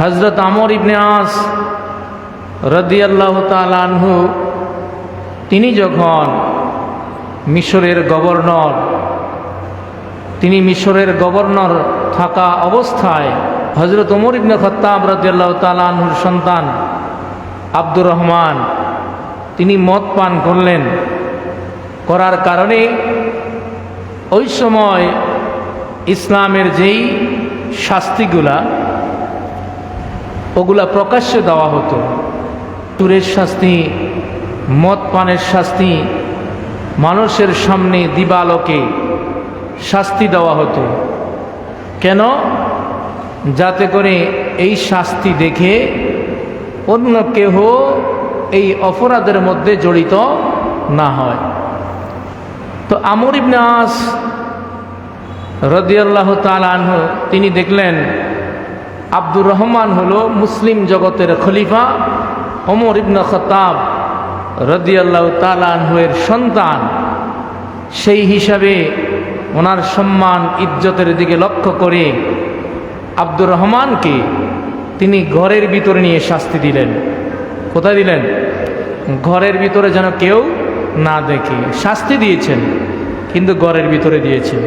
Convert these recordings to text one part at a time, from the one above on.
হযরত আমর ইবনে আস রাদিয়াল্লাহু তাআলা আনহু তিনি যখন মিশরের গভর্নর থাকা অবস্থায় হযরত ওমর ইবনে খাত্তাব রাদিয়াল্লাহু তাআলা আনহুর সন্তান আব্দুর রহমান তিনি মদ পান করলেন। করার কারণে ওই সময় ইসলামের যেই শাস্তিগুলা ওগুলা প্রকাশ্যে দেওয়া হতো। চুরের শাস্তি, মদ পানের শাস্তি, মানুষের সামনে দিবালোকে শাস্তি দেওয়া হতো। কেন? যাতে করে এই শাস্তি দেখে অন্য কেহ এই অপরাধের মধ্যে জড়িত না হয়। তো আমর ইবনে আস রাদিয়াল্লাহু তাআলা আনহু তিনি দেখলেন আব্দুর রহমান হলো মুসলিম জগতের খলিফা, ওমর ইবনে খাত্তাব রাদিয়াল্লাহু তাআলা আনহুর সন্তান। সেই হিসাবে ওনার সম্মান ইজ্জতের দিকে লক্ষ্য করে আব্দুর রহমানকে তিনি ঘরের ভিতরে নিয়ে শাস্তি দিলেন। কোথায় দিলেন? ঘরের ভিতরে যেন কেউ না দেখে শাস্তি দিয়েছেন, কিন্তু ঘরের ভিতরে দিয়েছেন।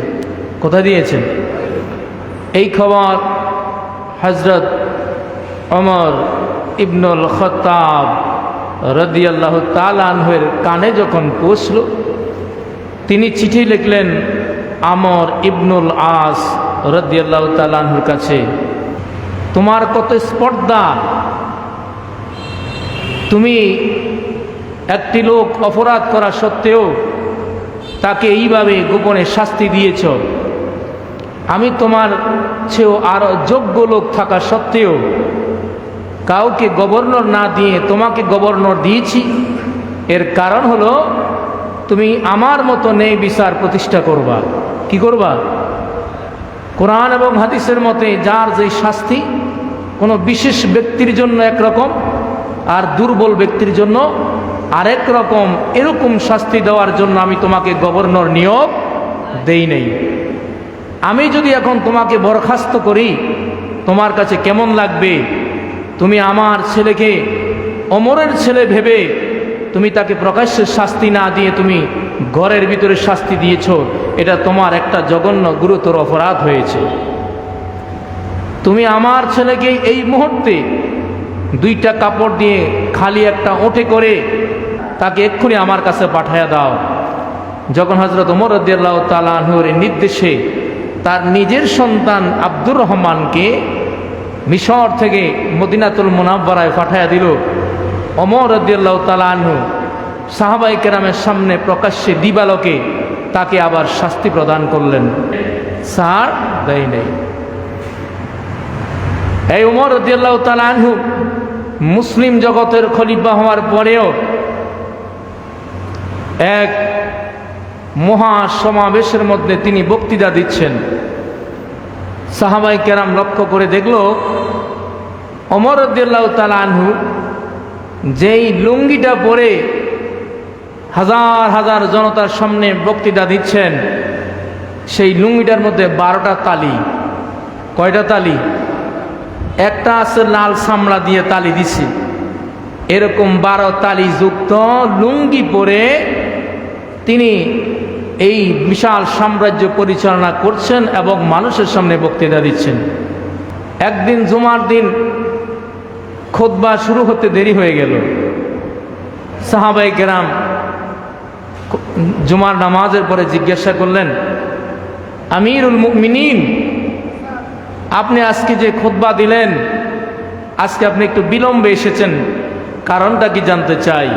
কোথায় দিয়েছেন? এই খবর হযরত ওমর ইবনুল খাত্তাব রাদিয়াল্লাহু তাআলা আনহুর কানে যখন পৌঁছল, তিনি চিঠি লিখলেন আমর ইবনুল আস রাদিয়াল্লাহু তাআলা আনহুর কাছে, তোমার কত স্পর্ধা! তুমি একটি লোক অপরাধ করা সত্ত্বেও তাকে এইভাবে গোপনে শাস্তি দিয়েছ। আমি তোমার চেয়েও আরো যোগ্য লোক থাকা সত্ত্বেও কাউকে গভর্নর না দিয়ে তোমাকে গভর্নর দিয়েছি। এর কারণ হলো তুমি আমার মতো ন্যায় বিচার প্রতিষ্ঠা করবা। কি করবা? কোরআন এবং হাদিসের মতে যার যে শাস্তি কোনো বিশেষ ব্যক্তির জন্য একরকম আর দুর্বল ব্যক্তির জন্য আরেক রকম, এরকম শাস্তি দেওয়ার জন্য আমি তোমাকে গভর্নর নিয়োগ দেই নাই। আমি যদি এখন তোমাকে বরখাস্ত করি তোমার কাছে কেমন লাগবে? তুমি আমার ছেলেকে ওমরের ছেলে ভেবে তুমি তাকে প্রকাশ্যে শাস্তি না দিয়ে তুমি ঘরের ভিতরে শাস্তি দিয়েছ। এটা তোমার একটা জঘন্য গুরুতর অপরাধ হয়েছে। তুমি আমার ছেলেকে এই মুহূর্তে দুইটা কাপড় দিয়ে খালি একটা ওঁটে করে তাকে এক্ষুনি আমার কাছে পাঠায়া দাও। যখন হযরত ওমর রাদিয়াল্লাহু তাআলা আনহুর নির্দেশে তার নিজের সন্তান আব্দুর রহমানকে মিশর থেকে মদিনাতুল মুনাওয়ারায় পাঠায়া দিল, ওমর রাদিয়াল্লাহু তাআলা আনহু সাহাবায়ে কেরামের সামনে প্রকাশ্যে দিবালোকে তাকে আবার শাস্তি প্রদান করলেন। ছাড় দেয় নাই। এই ওমর রাদিয়াল্লাহু তাআলা আনহু মুসলিম জগতের খলিফা হওয়ার পরেও এক মহা সমাবেশের মধ্যে তিনি বক্তৃতা দিচ্ছেন। সাহাবায়ে কেরাম লক্ষ্য করে দেখল ওমর রাদিয়াল্লাহু তাআলা আনহু যেই লুঙ্গিটা পরে হাজার হাজার জনতার সামনে বক্তৃতা দিচ্ছেন, সেই লুঙ্গিটার মধ্যে 12টা তালি। কয়টা তালি? একটা আছে লাল চামড়া দিয়ে তালি দিছে, এরকম 12 তালি যুক্ত লুঙ্গি পরে তিনি এই বিশাল সাম্রাজ্য পরিচালনা করছেন এবং মানুষের সামনে বক্তৃতা দিচ্ছেন। একদিন জুমার দিন খুতবা শুরু হতে দেরি হয়ে গেল। সাহাবায়ে কেরাম জুমার নামাজের পরে জিজ্ঞাসা করলেন, আমিরুল মুমিনিন, আপনি আজকে যে খুতবা দিলেন, আজকে আপনি একটু বিলম্বে এসেছেন, কারণটা কি জানতে চাই।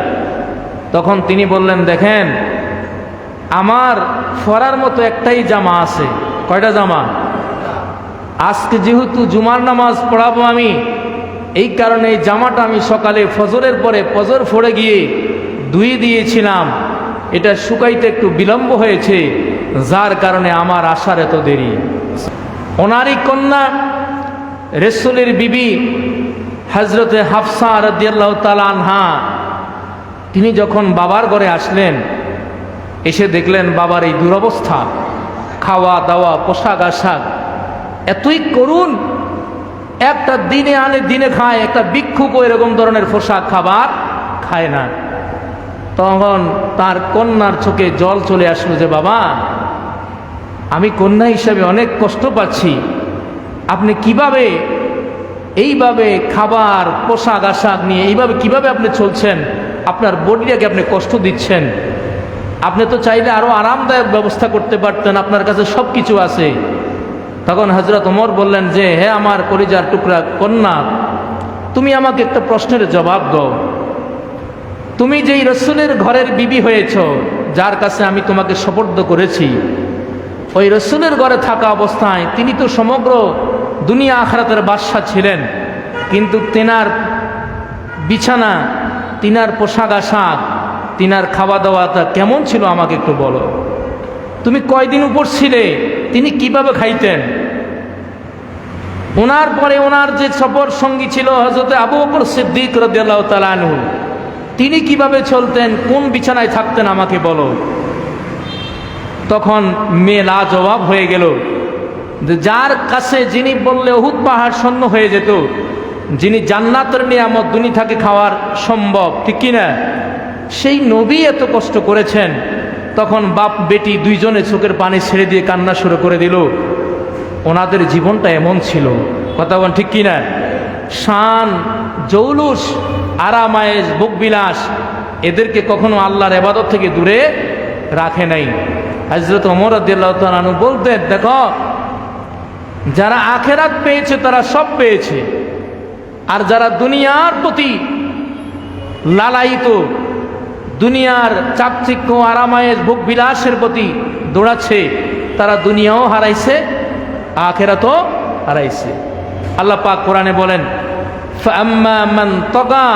তখন তিনি বললেন, দেখেন, আমার পরার মতো একটাই জামা আছে। কয়টা জামা? আজকে যেহেতু জুমার নামাজ পড়াবো আমি, এই কারণে এই জামাটা আমি সকালে ফজরের পরে ফজর পড়ে গিয়ে ধুয়ে দিয়েছিলাম, এটা শুকাইতে একটু বিলম্ব হয়েছে, যার কারণে আমার আসার এত দেরি। ওনারই কন্যা রাসূলের বিবি হযরতে হাফসা রাদিয়াল্লাহু তাআলা আনহা তিনি যখন বাবার ঘরে আসলেন, এসে দেখলেন বাবার এই দুরবস্থা, খাওয়া দাওয়া পোশাক আশাক এতই করুণ, একটা দিনে আনে দিনে খায়, একটা ভিক্ষুক এরকম ধরনের পোশাক খাবার খায় না। তখন তার কন্যার চোখে জল চলে আসলো যে বাবা, আমি কন্যা হিসাবে অনেক কষ্ট পাচ্ছি, আপনি কিভাবে এইভাবে খাবার পোশাক আশাক নিয়ে এইভাবে কিভাবে আপনি চলছেন, আপনার বডিটাকে আপনি কষ্ট দিচ্ছেন, আপনি তো চাইলে আরো আরামদায়ক ব্যবস্থা করতে পারতেন, আপনার কাছে সব কিছু আছে। তখন হযরত ওমর বললেন যে হে আমার কলিজার টুকরা কন্যা, তুমি আমাকে একটা প্রশ্নের জবাব দাও। তুমি যেই রাসূলের ঘরের বিবি হয়েছ, যার কাছে আমি তোমাকে সুপুর্দ করেছি, ওই রাসূলের ঘরে থাকা অবস্থায় তিনি তো সমগ্র দুনিয়া আখিরাতের বাদশা ছিলেন, কিন্তু তেনার বিছানা, তিনার পোশাক আশাক, তিনার খাওয়া দাওয়াটা কেমন ছিল আমাকে একটু বলো। তুমি কয়দিন উপর ছিলে, তিনি কিভাবে খাইতেন, ওনার পরে ওনার যে সফর সঙ্গী ছিল হযরত আবু বকর সিদ্দিক রাদিয়াল্লাহু তাআলা আনহু, তিনি কিভাবে চলতেন, কোন বিছানায় থাকতেন আমাকে বলো। তখন মেয়ে লাজবাব হয়ে গেল, যার কাছে যিনি বললে উহুদ পাহাড় শূন্য হয়ে যেত, যিনি জান্নাতের নিয়ামত দুনিয়া থেকে খাওয়ার সম্ভব, ঠিক কিনা, সেই নবী এত কষ্ট করেছেন। তখন বাপ বেটি দুইজনে চোখের পানি ছেড়ে দিয়ে কান্না শুরু করে দিল। ওনাদের জীবনটা এমন ছিল, কথা বলেন ঠিক কিনা, শান জৌলুস আরামায়েশ ভোগবিলাস এদেরকে কখনো আল্লাহর ইবাদত থেকে দূরে রাখে নাই। হযরত ওমর রাদিয়াল্লাহু তাআলা আনহু বলতেন, দেখো যারা আখিরাত পেয়েছে তারা সব পেয়েছে, আর যারা দুনিয়ার প্রতি লালায়িত, দুনিয়ার চাকচিক্য আরামায়েশ ভোগবিলাসের প্রতি দৌড়াচ্ছে, তারা দুনিয়াও হারাইছে, আখিরাতও হারাইছে। আল্লাহ পাক কোরআনে বলেন, ফাআম্মা মান তাগা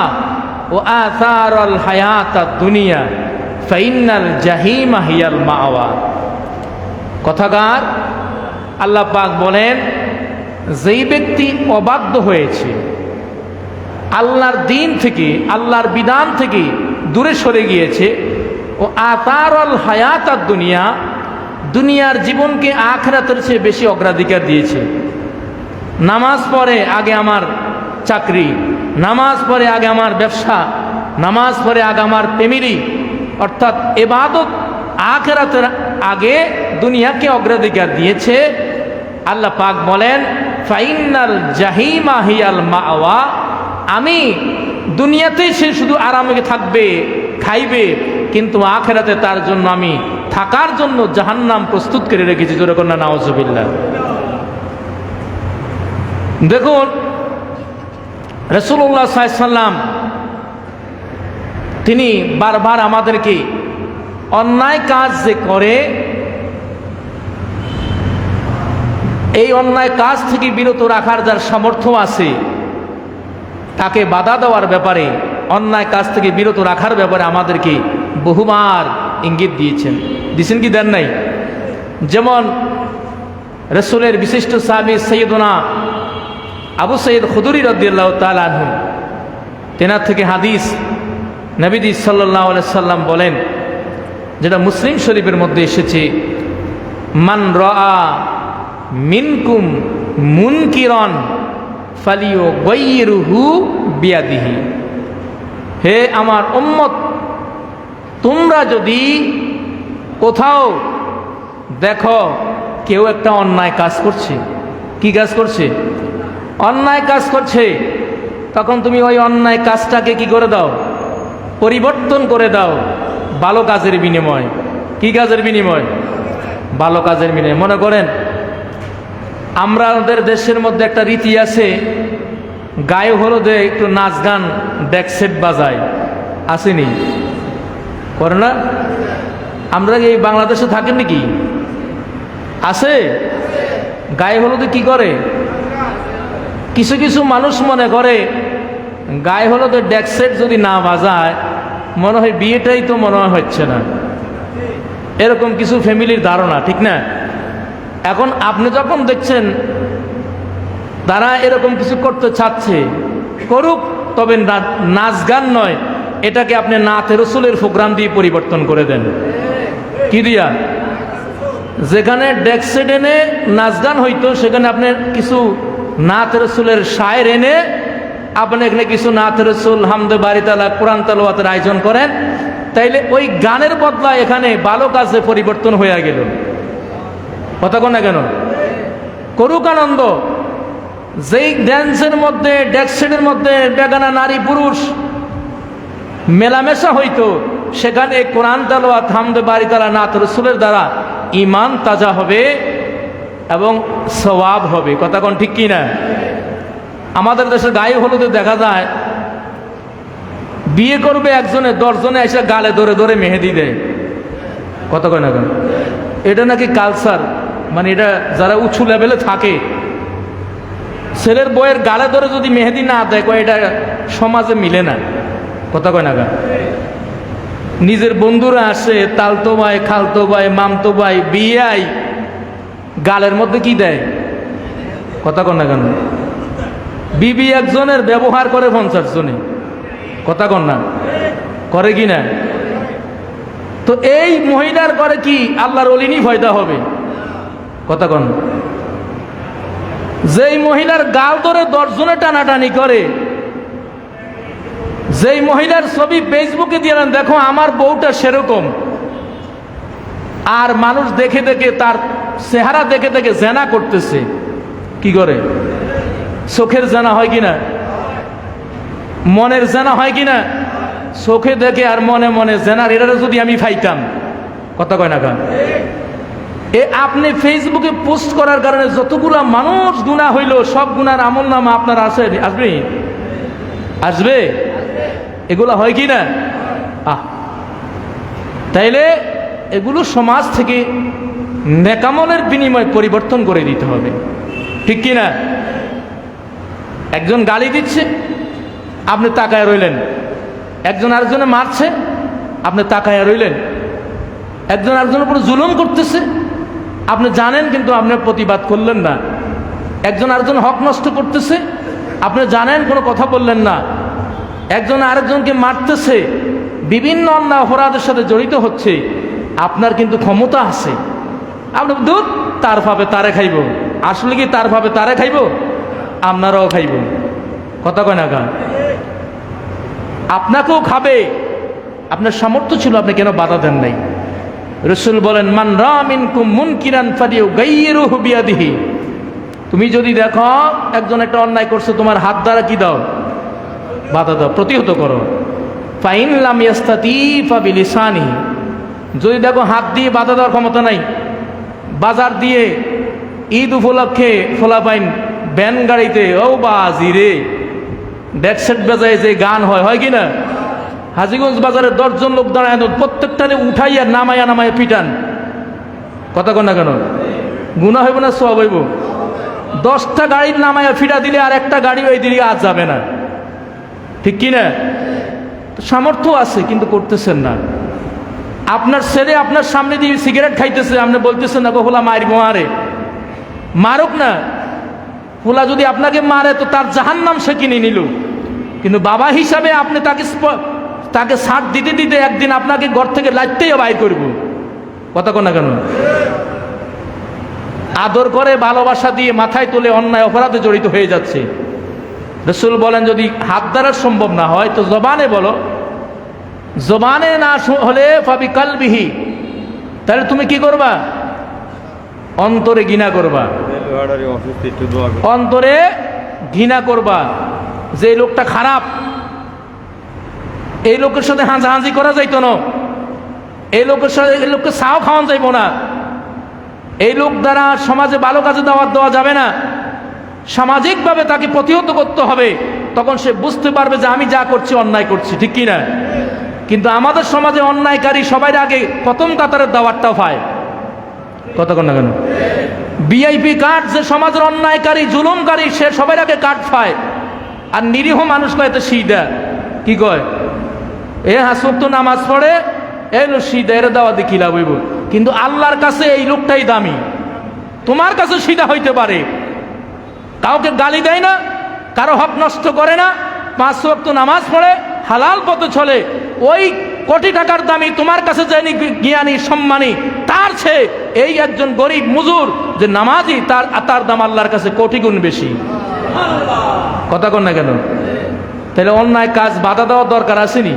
ওয়া আথারাল হায়াতাদ দুনিয়া ফাইন্নাল জাহিমা হিয়াল মাওয়া। কথাকার আল্লাহ পাক বলেন, যেই ব্যক্তি অবাধ্য হয়েছে, আল্লাহর দিন থেকে আল্লাহর বিধান থেকে দূরে সরে গিয়েছে, ও আতারাল হায়াতাদ দুনিয়া, দুনিয়ার জীবনকে আখিরাতের চেয়ে বেশি অগ্রাধিকার দিয়েছে। নামাজ পড়ে আগে আমার চাকরি, নামাজ পড়ে আগে আমার ব্যবসা, নামাজ পড়ে আগে আমার ফ্যামিলি, অর্থাৎ ইবাদত আখিরাতের আগে দুনিয়াকে অগ্রাধিকার দিয়েছে। আল্লাহ পাক বলেন, ফাইন্নাল জাহিমা হিয়াল মাওয়া, আমি দুনিয়াতেই সে শুধু আরামে থাকবে, খাইবে, কিন্তু আখিরাতে তার জন্য আমি থাকার জন্য জাহান্নাম প্রস্তুত করে রেখেছি। জোরে কন্যা নাউজুবিল্লাহ। দেখুন রাসূলুল্লাহ সাল্লাল্লাহু আলাইহি ওয়াসাল্লাম তিনি বারবার আমাদেরকে অন্যায় কাজ যে করে, এই অন্যায় কাজ থেকে বিরত রাখার যার সামর্থ্য আছে, তাকে বাধা দেওয়ার ব্যাপারে, অন্যায় কাজ থেকে বিরত রাখার ব্যাপারে আমাদেরকে বহুবার ইঙ্গিত দিয়েছেন কি দেন নাই? যেমন রাসূলের বিশিষ্ট সাহাবী সাইয়্যিদুনা আবু সাঈদ খুদরি রাদিয়াল্লাহু তাআলা আনহু, তেনার থেকে হাদিস নবীজি সাল্লাল্লাহু আলাইহি সাল্লাম বলেন, যেটা মুসলিম শরীফের মধ্যে এসেছে, মান রাআ মিনকুম মুনকিরান ফালিয়ুগাইয়িরহু বিয়াদিহি। হে আমার উম্মত, তোমরা যদি কোথাও দেখো কেউ একটা অন্যায় কাজ করছে, কি কাজ করছে? অন্যায় কাজ করছে, তখন তুমি ওই অন্যায় কাজটাকে কি করে দাও? পরিবর্তন করে দাও ভালো কাজের বিনিময়। কি কাজের বিনিময়? ভালো কাজের বিনিময়। মনে করেন আমাদের দেশের মধ্যে একটা রীতি আছে, গায়ে হলুদে একটু নাচ গান ডেকসেট বাজায়, আসেনি? করে না? আমরা এই বাংলাদেশে থাকেন নাকি? আছে? গায়ে হলুদে কি করে? কিছু কিছু মানুষ মনে করে গায়ে হলুদের ডেকসেট যদি না বাজায় মনে হয় বিয়েটাই তো মনে হচ্ছে না, এরকম কিছু ফ্যামিলির ধারণা, ঠিক না? এখন আপনি যখন দেখছেন তারা এরকম কিছু করতে চাচ্ছে, করুক, তবে নাচ গান নয়, এটাকে আপনি নাতে রসুলের প্রোগ্রাম দিয়ে পরিবর্তন করে দেন। কি দিয়া? যেখানে ডেকসেট এনে নাচ গান হইতো সেখানে আপনি কিছু নাত রসুলের শায়ের এনে আপনি এখানে কিছু নাত রসুল হামদে বাড়ি তালা কোরআন তালাওয়াতের আয়োজন করেন, তাইলে ওই গানের বদলা এখানে ভালো কাজে পরিবর্তন হয়ে গেল। কথা কোন না কেন? করুক আনন্দ। যেই ড্যান্সের মধ্যে ডেক্সেটের মধ্যে বেগানা নারী পুরুষ মেলামেশা হইতো, সেখানে কোরআন তালাওয়াত হামদে বাড়ি তালা নাত রসুলের দ্বারা ইমান তাজা হবে এবং সওয়াব হবে। কথা কোন ঠিক কি না? আমাদের দেশের গায়ে হলুদে দেখা যায় বিয়ে করবে একজনে 10 জনে এসে গালে ধরে ধরে মেহেদি দেয়। কথা কয় না কেন? এটা নাকি কালচার, মানে এটা যারা উঁচু লেভেলে থাকে, ছেলের বউয়ের গালে ধরে যদি মেহেদি না দেয়, এটা সমাজে মিলে না। কথা কয় না কেন? নিজের বন্ধুরা আসে, তালতো ভাই, খালতো ভাই, মামতো ভাই, বিয়াই গালের মধ্যে কি দেয়? কথা কন না কেন? বিবি একজনের ব্যবহার করে 50 জনে। কথা কন না? করে কি না? তো এই মহিলার করে কি আল্লাহর ওলিনি ফয়দা হবে? কথা কন। যেই মহিলার গাল ধরে 10 জনে টানাটানি করে, যেই মহিলার ছবি ফেসবুকে দিয়ে দেখো আমার বউটা সেরকম, আর মানুষ দেখে দেখে তার চেহারা দেখে দেখে জেনা করতেছে, কি করে? চোখের জেনা হয় কিনা? মনের জেনা হয় কিনা? চোখে দেখে আর মনে মনে জেনার এটা যদি আমি পাইতাম। কথা কয় না কেন? আপনি ফেসবুকে পোস্ট করার কারণে যতগুলা মানুষ গুনাহ হইল, সব গুনার আমল নামা আপনার আসবে আসবে এগুলা হয় কি না? তাইলে এগুলো সমাজ থেকে নেকামলের বিনিময়ে পরিবর্তন করে দিতে হবে, ঠিক কি না? একজন গালি দিচ্ছে, আপনি তাকায় রইলেন। একজন আরেকজনে মারছে, আপনি তাকায় রইলেন। একজন আরেকজনের উপর জুলুম করতেছে, আপনি জানেন কিন্তু আপনি প্রতিবাদ করলেন না। একজন আরেকজন হক নষ্ট করতেছে, আপনি জানেন কোনো কথা বললেন না। একজন আরেকজনকে মারতেছে, বিভিন্ন অন্যায় অপরাধের সাথে জড়িত হচ্ছে, আপনার কিন্তু ক্ষমতা আছে। আপনি দূর তার ভাবে তারে খাইব, আসলে কি তার ভাবে তারে খাইব? আপনারাও খাইব। কথা কয় না গান? আপনাকেও খাবে। আপনার সামর্থ্য ছিল, আপনি কেন বাধা দেন নাই? রাসূল বলেন, মান রা মিনকুম মুনকিরান ফালিয়ুগাইয়িরুহু বিয়াদিহি। তুমি যদি দেখো একজন একটা অন্যায় করছে, তোমার হাত দ্বারা কি দাও? বাধা দাও, প্রতিহত করো। ফাইন লাম ইয়াস্তাতি ফাবিলিসানিহি। যদি দেখো হাত দিয়ে বাধা দেওয়ার ক্ষমতা নাই, বাজার দিয়ে ঈদ উপলক্ষে ফোলাপাইন ব্যান গাড়িতে ও বাজি রে ডেকসেট বাজায় যে গান হয় কি না? হাজীগঞ্জ বাজারে 10 জন লোক দাঁড়ায়, প্রত্যেকটারে উঠাইয়া নামাইয়া পিটান। কথা কন না কেন? গুনাহ হইব না সওয়াব হইব? 10টা গাড়ির নামাইয়া ফিটা দিলে আর একটা গাড়ি ওই দিকে আজ যাবে না, ঠিক কি না? সামর্থ্য আছে কিন্তু করতেছেন না। আপনার ছেলে আপনার সামনে দিয়ে সিগারেট খাইতেছে, আপনি বলতেছেন না হোলা মারব, মারে মারুক না। হোলা যদি আপনাকে মারে তো তার জাহান্নাম সে কিনে নিল, কিন্তু বাবা হিসাবে আপনি তাকে ছাড় দিতে দিতে একদিন আপনাকে ঘর থেকে লাইতেই বাইর করব। কথা কন না কেন? আদর করে ভালোবাসা দিয়ে মাথায় তুলে অন্যায় অপরাধে জড়িত হয়ে যাচ্ছে। রাসূল বলেন, যদি হাত দ্বারা সম্ভব না হয় তো জবানে বলো। জবানে না হলে ফাবি কালবিহি, তাহলে তুমি কি করবা? অন্তরে ঘৃণা করবা। অন্তরে ঘৃণা করবা যে এই লোকটা খারাপ, এই লোকের সাথে হাঁঝাহাঁঝি করা যাইতো না, এই লোকের সাথে এই লোককে চাও খাওয়ান যাইব না, এই লোক দ্বারা সমাজে ভালো কাজে দাওয়াত দেওয়া যাবে না, সামাজিকভাবে তাকে প্রতিহত করতে হবে। তখন সে বুঝতে পারবে যে আমি যা করছি অন্যায় করছি, ঠিক কি না? কিন্তু আমাদের সমাজে অন্যায়কারী সবাই আগে প্রথম কাতারের দাওয়াতটাও পায়। কথা কন না কেন? ভিআইপি কার্ড যে সমাজের অন্যায়কারী জুলুমকারী, সে সবাই আগে কার্ড পায়। আর নিরীহ মানুষ কয় তো সিদা, কি কয়? হাসুক তো নামাজ পড়ে, এই লো সিদা, এর দাওয়া দিয়ে কি লাভ হইব? কিন্তু আল্লাহর কাছে এই লোকটাই দামি। তোমার কাছে সিদা হইতে পারে, কাউকে গালি দেয় না, কারো হক নষ্ট করে না, 5 ওয়াক্ত নামাজ পড়ে, হালাল পথে চলে, ওই কোটি টাকার দামি তোমার কাছে যিনি জ্ঞানী সম্মানী, তার চেয়ে এই একজন গরিব মুজুর যে নামাজি, তার দাম আল্লাহর কাছে কোটি গুণ বেশি। কথা কন না কেন? তাহলে অন্যায় কাজ বাধা দেওয়ার দরকার আসেনি,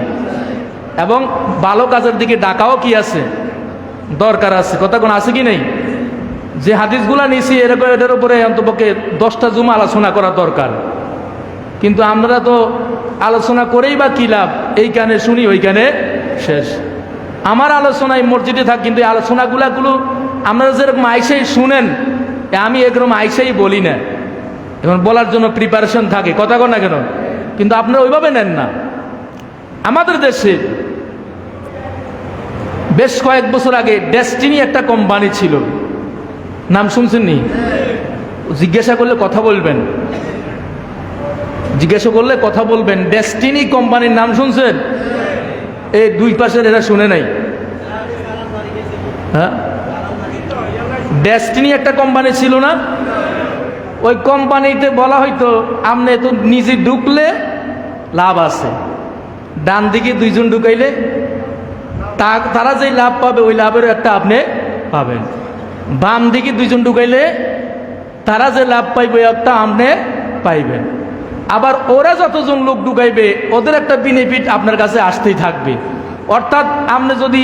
এবং ভালো কাজের দিকে ডাকাও কি আছে, দরকার আছে। কথা কোন আছে কি নেই? যে হাদিসগুলা নিয়েছি এরকম এটার উপরে অন্তপক্ষে 10টা জুমা আলোচনা করা দরকার, কিন্তু আমরা তো আলোচনা করেই বা কি লাভ? এই কানে শুনি ওই কানে শেষ। আমার আলোচনায় মসজিদে থাক, কিন্তু এই আলোচনাগুলো আপনারা যেরকম আইসেই শুনেন, আমি এরকম আইসেই বলি না, এখন বলার জন্য প্রিপারেশন থাকে। কথা কন না কেন? কিন্তু আপনারা ওইভাবে নেন না। আমাদের দেশে বেশ কয়েক বছর আগে ডেস্টিনি একটা কোম্পানি ছিল, নাম শুনছেন নি? জিজ্ঞাসা করলে কথা বলবেন, জিজ্ঞাসা করলে কথা বলবেন। ডেস্টিনি কোম্পানির নাম শুনছেন? এই দুই পাশের এরা শুনে নাই। হ্যাঁ, ডেস্টিনি একটা কোম্পানি ছিল না? ওই কোম্পানিতে বলা হয়তো আপনি তো নিজে ঢুকলে লাভ আছে, ডান দিকে দুইজন ঢুকাইলে তারা যে লাভ পাবে ওই লাভের একটা আপনি পাবেন, বাম দিকে দুইজন ঢুকাইলে তারা যে লাভ পাইবে একটা আপনি পাইবেন। আবার ওরা যতজন লোক ঢুকাইবে ওদের একটা বেনিফিট আপনার কাছে আসতেই থাকবে। অর্থাৎ আপনি যদি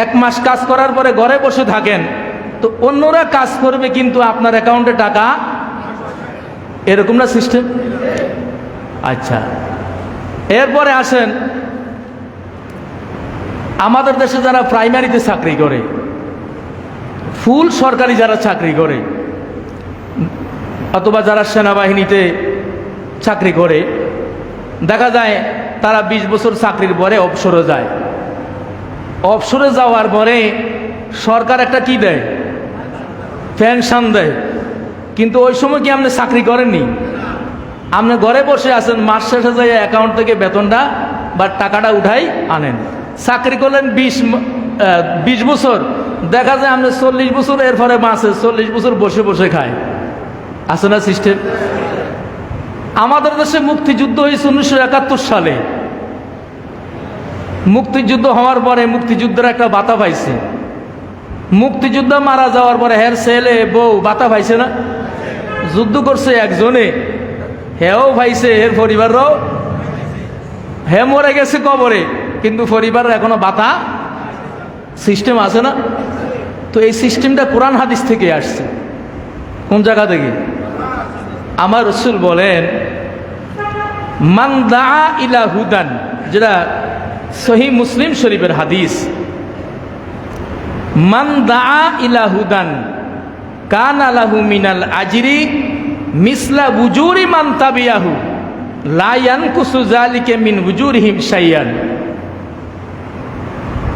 1 মাস কাজ করার পরে ঘরে বসে থাকেন, তো অন্যরা কাজ করবে কিন্তু আপনার অ্যাকাউন্টে টাকা, এরকম না সিস্টেম? আচ্ছা, এরপরে আসেন আমাদের দেশে যারা প্রাইমারিতে চাকরি করে, ফুল সরকারি যারা চাকরি করে, অথবা যারা সেনাবাহিনীতে চাকরি করে, দেখা যায় তারা 20 বছর চাকরির পরে অবসরে যায়। অবসরে যাওয়ার পরে সরকার একটা কি দেয়? পেনশন দেয়। কিন্তু ওই সময় কি আপনি চাকরি করেননি? আপনি ঘরে বসে আছেন, মাস শেষে যায় অ্যাকাউন্ট থেকে বেতনটা বা টাকাটা উঠাই আনেন। চাকরি করলেন 20 বছর, দেখা যায় আপনি 40 বছর এরপরে বাঁচে, 40 বছর বসে বসে খায়। আছে না সিস্টেম? আমাদের দেশে মুক্তিযুদ্ধ হয়েছে 1971 সালে। মুক্তিযুদ্ধ হওয়ার পরে মুক্তিযুদ্ধের একটা ভাতা পাইছে। মুক্তিযুদ্ধ মারা যাওয়ার পরে হের ছেলে বউ ভাতা পাইছে না? যুদ্ধ করছে একজনে, হেও পাইছে, এর পরিবারও, হে মরে গেছে কবরে, কিন্তু পরিবারের এখনো ভাতা সিস্টেম আছে না? তো এই সিস্টেমটা কোরআন হাদিস থেকে আসছে। কোন জায়গা থেকে? আমার রাসূল বলেন, মান দাআ ইলা হুদান, যেটা সহিহ মুসলিম শরীফের হাদিস, মান দাআ ইলা হুদান কানা লাহু মিনাল আজরি মিসলা বুজুরি মান তাবিয়াহু লা ইয়ানকুসু যালিকা মিন বুজুরিহিম শাইয়ান।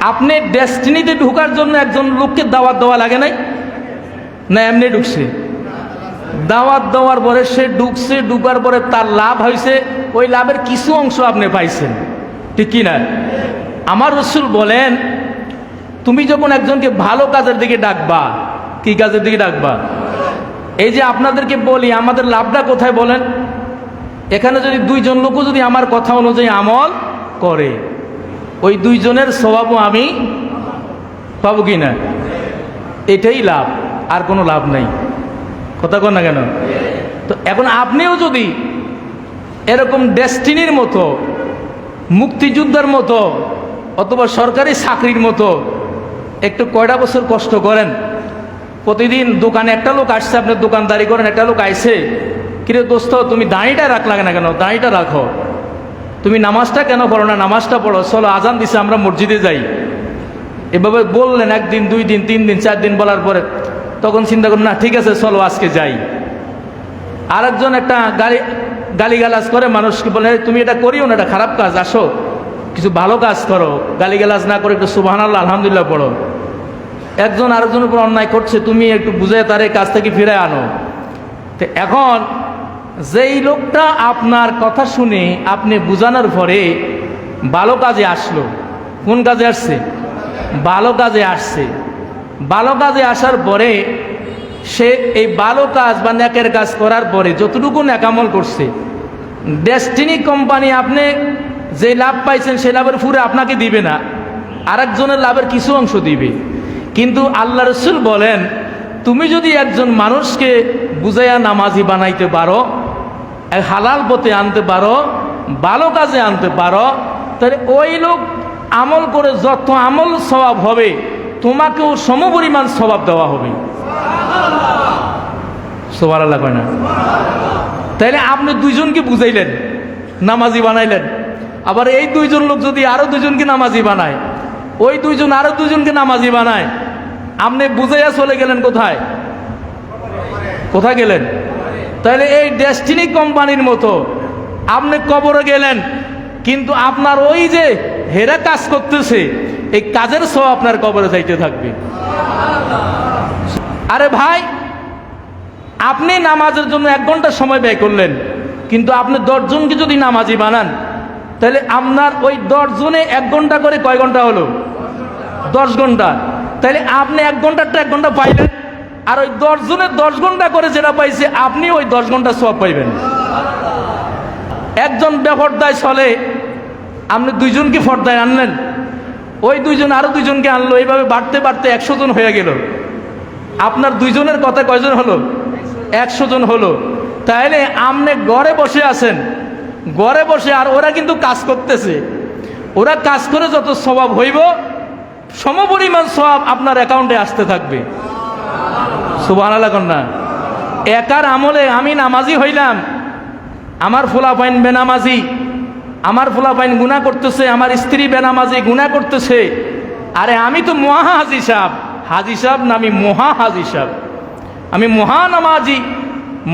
আপনি ডেস্টিনিতে ঢোকার জন্য একজন লোককে দাওয়াত দেওয়া লাগে নাই না? এমনি ঢুকছে, দাওয়াত দেওয়ার পরে সে ঢুকছে, ঢুকার পরে তার লাভ হয়েছে, ওই লাভের কিছু অংশ আপনি পাইছেন, ঠিক কি না? আমার রাসূল বলেন, তুমি যখন একজনকে ভালো কাজের দিকে ডাকবা, কি কাজের দিকে ডাকবা? এই যে আপনাদেরকে বলি আমাদের লাভটা কোথায় বলেন? এখানে যদি 2 জন লোকও যদি আমার কথা অনুযায়ী আমল করে, ওই 2 জনের স্বভাবও আমি পাবো কি না? এটাই লাভ, আর কোনো লাভ নাই। কথা কন না কেন? তো এখন আপনিও যদি এরকম ডেস্টিনির মতো, মুক্তিযুদ্ধের মতো, অথবা সরকারি চাকরির মতো একটু কয়টা বছর কষ্ট করেন, প্রতিদিন দোকানে একটা লোক আসছে, আপনি দোকানদারি করেন, একটা লোক আইছে, কিরে দোস্ত তুমি দাঁড়িটা রাখলা না কেন? দাঁড়িটা রাখো। তুমি নামাজটা কেন পড়ো না? নামাজটা পড়ো। চলো আজান দিছে, আমরা মসজিদে যাই। এভাবে বললেন 1 দিন, 2 দিন, 3 দিন, 4 দিন বলার পরে তখন চিন্তা করুন, না ঠিক আছে চলো আজকে যাই। আরেকজন একটা গালিগালাজ করে মানুষকে, বলে তুমি এটা করিও না, এটা খারাপ কাজ, আসো কিছু ভালো কাজ করো, গালিগালাজ না করে একটু সুবহানাল্লাহ আলহামদুলিল্লাহ পড়ো। একজন আরেকজনের উপর অন্যায় করছে, তুমি একটু বুঝে তার কাজ থেকে ফিরে আনো। তো এখন যেই লোকটা আপনার কথা শুনে আপনি বুঝানোর পরে ভালো কাজে আসলো, কোন কাজে আসছে? ভালো কাজে আসছে। ভালো কাজে আসার পরে সে এই ভালো কাজ বা নেকের কাজ করার পরে যতটুকু নেকামল করছে, ডেস্টিনি কোম্পানি আপনি যে লাভ পাইছেন সেই লাভের পুরো আপনাকে দিবে না, আরেকজনের লাভের কিছু অংশ দিবে। কিন্তু আল্লাহ রাসূল বলেন, তুমি যদি একজন মানুষকে বুঝাইয়া নামাজি বানাইতে পারো, হালাল পথে আনতে পারো, ভালো কাজে আনতে পারো, তাহলে ওই লোক আমল করে যত আমল সওয়াব হবে তোমাকেও সমপরিমাণ সওয়াব দেওয়া হবে। সুবহানাল্লাহ কয় না? তাইলে আপনি দুইজনকে বুঝাইলেন, নামাজি বানাইলেন, আবার এই দুইজন লোক যদি আরো দুইজনকে নামাজি বানায়, ওই দুইজন আরো দুইজনকে নামাজি বানায়, আপনি বুঝাইয়া চলে গেলেন কোথায়? কোথায় গেলেন? তাহলে এই ডেস্টিনি কোম্পানির মতো আপনি কবরে গেলেন, কিন্তু আপনার ওই যে হেরা কাজ করতেছে এই কাজের সওয়াব আপনার কবরে যাইতে থাকবে। আরে ভাই, আপনি নামাজের জন্য 1 ঘন্টা সময় ব্যয় করলেন, কিন্তু আপনি 10 জনকে যদি নামাজি বানান, তাহলে আপনার ওই 10 জনে 1 ঘন্টা করে কয় ঘন্টা হলো? 10 ঘন্টা। তাহলে আপনি 1 ঘন্টাটা 1 ঘন্টা পাইলেন, আর ওই 10 জনের 10 ঘন্টা করে যেটা পাইছে আপনি ওই 10 ঘন্টা সওয়াব পাইবেন। একজন বেপরদায় চলে, আপনি 2 জনকে পর্দায় আনলেন, ওই 2 জন আরো 2 জনকে আনলো, এইভাবে বাড়তে বাড়তে 100 জন হয়ে গেল। আপনার 2 জনের কথা কয়জন হলো? 100 জন হলো। তাইলে আপনি ঘরে বসে আছেন, ঘরে বসে, আর ওরা কিন্তু কাজ করতেছে, ওরা কাজ করে যত সওয়াব হইব সমপরিমাণ সওয়াব আপনার অ্যাকাউন্টে আসতে থাকবে। সুবহানাল্লাহ কন্যা। একার আমলে আমি নামাজি হইলাম, আমার পোলাপাইন বেনামাজি, আমার পোলাপাইন গুনাহ করতেছে, আমার স্ত্রী বেনামাজি গুনাহ করতেছে, আরে আমি তো মহা হাজি সাহেব, হাজি সাহেব না, আমি মহা হাজি সাহেব, আমি মহা নামাজি,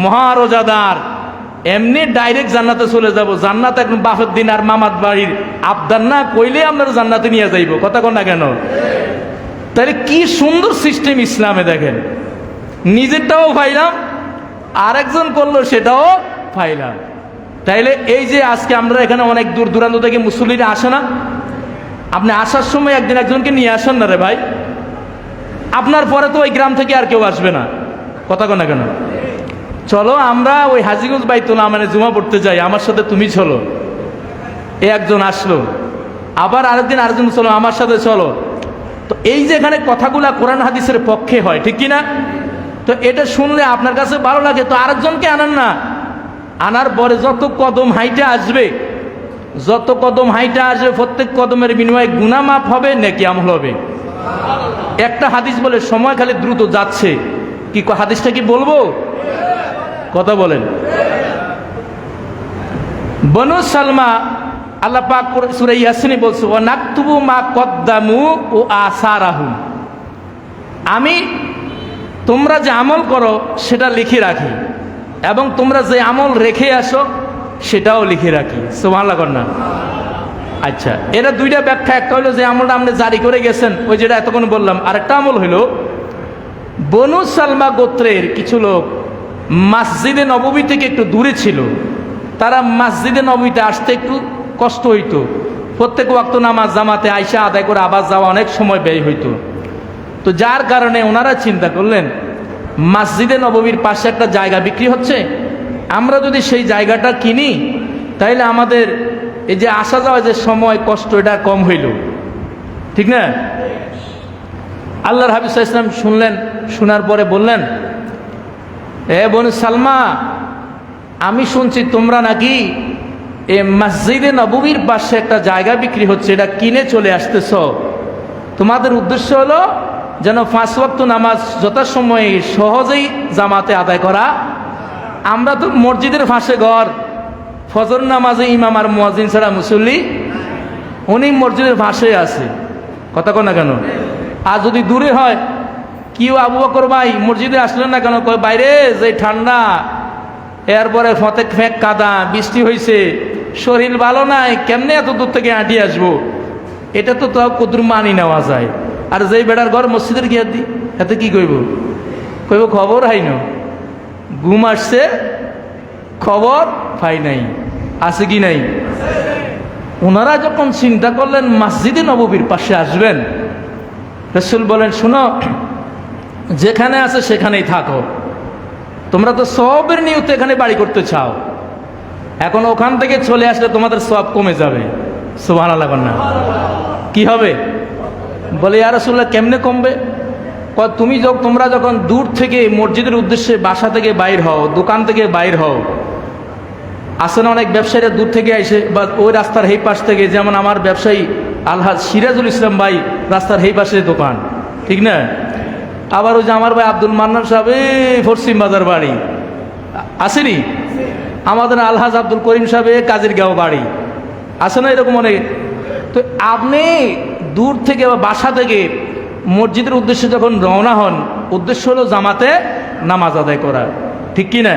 মহা রোজাদার, এমনি ডাইরেক্ট জান্নাতে চলে যাব। জান্নাত এখন বাপের দিন আর মামাত বাড়ির আবদার না কইলে আপনার জান্নাতে নিয়ে যাইব, কথা কন না কেন? তাহলে কি সুন্দর সিস্টেম ইসলামে, দেখেন, নিজেরটাও পাইলাম, আরেকজন করলো সেটাও পাইলাম। তাইলে এই যে আজকে আমরা এখানে অনেক দূর দূরান্ত থেকে মুসল্লিরা আসে না, আপনি আসার সময় একদিন একজনকে নিয়ে আসেন না রে ভাই, আপনার পরে তো ওই গ্রাম থেকে আর কেউ আসবে না, কথা কন না কেন? চলো আমরা ওই হাজীগঞ্জ বাইতুল আমানে জুমা পড়তে যাই, আমার সাথে তুমি চলো। এ একজন আসলো, আবার আরেকদিন আরেকজন চলো, আমার সাথে চলো। তো এই যে এখানে কথাগুলা কোরআন হাদিসের পক্ষে হয়, ঠিক কিনা? তো এটা শুনলে আপনার কাছে ভালো লাগে, তো আরেকজনকে আনান না। আনার পরে যত কদম হাইটে আসবে, যত কদম হাইটে আসবে, প্রত্যেক কদমের বিনিময়ে গুনাহ মাফ হবে, নেকি আমল হবে। একটা হাদিস বলে সময় খালি দ্রুত যাচ্ছে, কি হাদিসটা কি বলবো? কথা বলেন। বনু সালমা, আল্লাহ পাক সূরা ইয়াসিনে বলছে, ওয়া নাকতুবু মা কদ্দামু ও আসারাহুম, আমি তোমরা যে আমল করো সেটা লিখে রাখি, এবং তোমরা যে আমল রেখে আসো সেটাও লিখে রাখি। সুবহানাল্লাহ কন্যা। আচ্ছা, এরা দুইটা ব্যাখ্যা। একটা হলো যে আমলটা আপনি জারি করে গেছেন, ওই যেটা এতক্ষণ বললাম। আরেকটা আমল হলো, বনু সালমা গোত্রের কিছু লোক মসজিদে নববী থেকে একটু দূরে ছিল, তারা মসজিদে নববীতে আসতে একটু কষ্ট হইতো, প্রত্যেক ওয়াক্ত নামাজ জামাতে আইসা আদায় করে আবার যাওয়া অনেক সময় ব্যয় হইতো। তো যার কারণে ওনারা চিন্তা করলেন, মসজিদে নববীর পাশে একটা জায়গা বিক্রি হচ্ছে, আমরা যদি সেই জায়গাটা কিনি তাইলে আমাদের এই যে আসা যাওয়া যে সময় কষ্ট, এটা কম হইল, ঠিক না? আল্লাহর হাবিব সাল্লাল্লাহু আলাইহি ওয়াসাল্লাম শুনলেন, শোনার পরে বললেন, এ বনু সালমা, আমি শুনছি তোমরা নাকি এ মসজিদে নববীর পাশে একটা জায়গা বিক্রি হচ্ছে, এটা কিনে চলে আসতেছ। তোমাদের উদ্দেশ্য হলো যেন 5 ওয়াক্ত নামাজ যথাসময়ে সহজেই জামাতে আদায় করা। আমরা তো মসজিদের পাশে ঘর, ফজর নামাজে ইমাম আর মুয়াজ্জিন ছাড়া মুসল্লি, উনি মসজিদের পাশে আছে, কথা কন না কেন? আর যদি দূরে হয়, কিও আবু বকর ভাই মসজিদে আসলেন না কেন? কয় বাইরে যে ঠান্ডা, এরপরে ফতে ফেঁক কাদা, বৃষ্টি হয়েছে, শরীর ভালো নাই, কেমনে এত দূর থেকে হাঁটি আসবো? এটা তো তাও কদর মানি নেওয়া যায়। আর যেই বেড়ার ঘর মসজিদের গিয়ে দি, এতে কি কইব? কইব খবর হাই না, ঘুম আসছে, খবর পাই নাই, আছে কি নাই? ওনারা যখন চিন্তা করলেন মসজিদে নববীর পাশে আসবেন, রাসূল বলেন, শোনো, যেখানে আছে সেখানেই থাকো, তোমরা তো সওয়াবের নিয়তে এখানে বাড়ি করতে চাও, এখন ওখান থেকে চলে আসলে তোমাদের সওয়াব কমে যাবে। সুবহানাল্লাহ না? কি হবে? বলে, ইয়া রাসূলুল্লাহ, কেমনে কমবে? তোমরা যখন দূর থেকে মসজিদের উদ্দেশ্যে বাসা থেকে বাইর হও, দোকান থেকে বাইর হও, আসলে অনেক ব্যবসায়ীরা দূর থেকে আসে বা ওই রাস্তার এই পাশ থেকে, যেমন আমার ব্যবসায়ী আলহাজ সিরাজুল ইসলাম ভাই রাস্তার এই পাশে দোকান, ঠিক না? আবার ওই যে আমার ভাই আব্দুল মান্নান সাহেব পশ্চিম বাজার বাড়ি, আসেনি? আমাদের আলহাজ আব্দুল করিম সাহেব কাজিরগাঁও বাড়ি, আসে না এরকম অনেক? তো আপনি দূর থেকে বা বাসা থেকে মসজিদের উদ্দেশ্যে যখন রওনা হন, উদ্দেশ্য হলো জামাতে নামাজ আদায় করা, ঠিক কি না?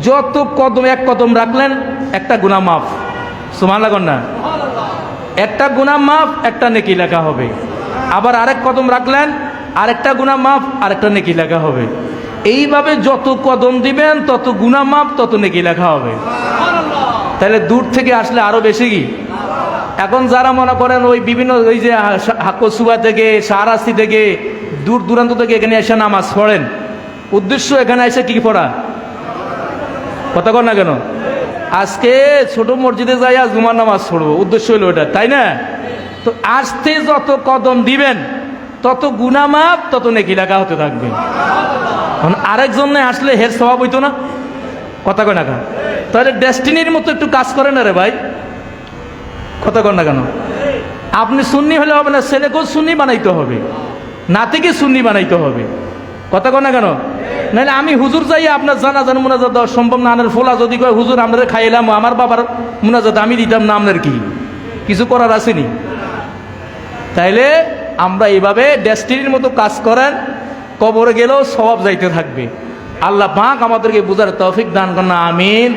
যত কদম এক কদম রাখলেন একটা গুনাহ মাফ, সুবহানাল্লাহ না? একটা গুনাহ মাফ, একটা নেকি লেখা হবে। আবার আরেক কদম রাখলেন, আরেকটা গুনাহ মাফ, আরেকটা নেকি লেখা হবে। এইভাবে যত কদম দিবেন তত গুনাহ মাফ, তত নেকি লেখা হবে। তাহলে দূর থেকে আসলে আরো বেশি কি? এখন যারা মনে করেন ওই বিভিন্ন ওই যে হাকসুবা থেকে, শাহরাস্তি থেকে, দূর দূরান্ত থেকে এখানে এসে নামাজ পড়েন, উদ্দেশ্য এখানে এসে কি পড়া? কথা কর না কেন? আজকে ছোট মসজিদে যাই আজ জুমার নামাজ পড়বো, উদ্দেশ্য হলো ওটা, তাই না? তো আসতে যত কদম দিবেন তত গুনাহ মাফ, তত নেকি লেখা হতে থাকবে। আরেকজন আসলে হের স্বভাব হইতো না? কথা কয় না কেন? তাহলে ডেস্টিনির মতো একটু কাজ করে না রে ভাই, কথা কর না কেন? আপনি সুন্নি হলে হবে না, ছেলেকেও সুন্নি বানাইতে হবে, নাতিকে সুন্নি বানাইতে হবে, কথা কর না কেন? নাহলে আমি হুজুর যাই আপনার জানাজান মুনাজাত দেওয়া সম্ভব না। আনার ফোলা যদি কয় হুজুর আপনারা খাইলাম, আমার বাবার মুনাজাত আমি দিতাম না, আপনার কি কিছু করার আসেনি? তাইলে আমরা এইভাবে ডেস্টিনির মতো কাজ করেন, কবরে গেলেও সওয়াব যাইতে থাকবে। আল্লাহ পাক আমাদেরকে বুঝার তৌফিক দান করেন, আমিন।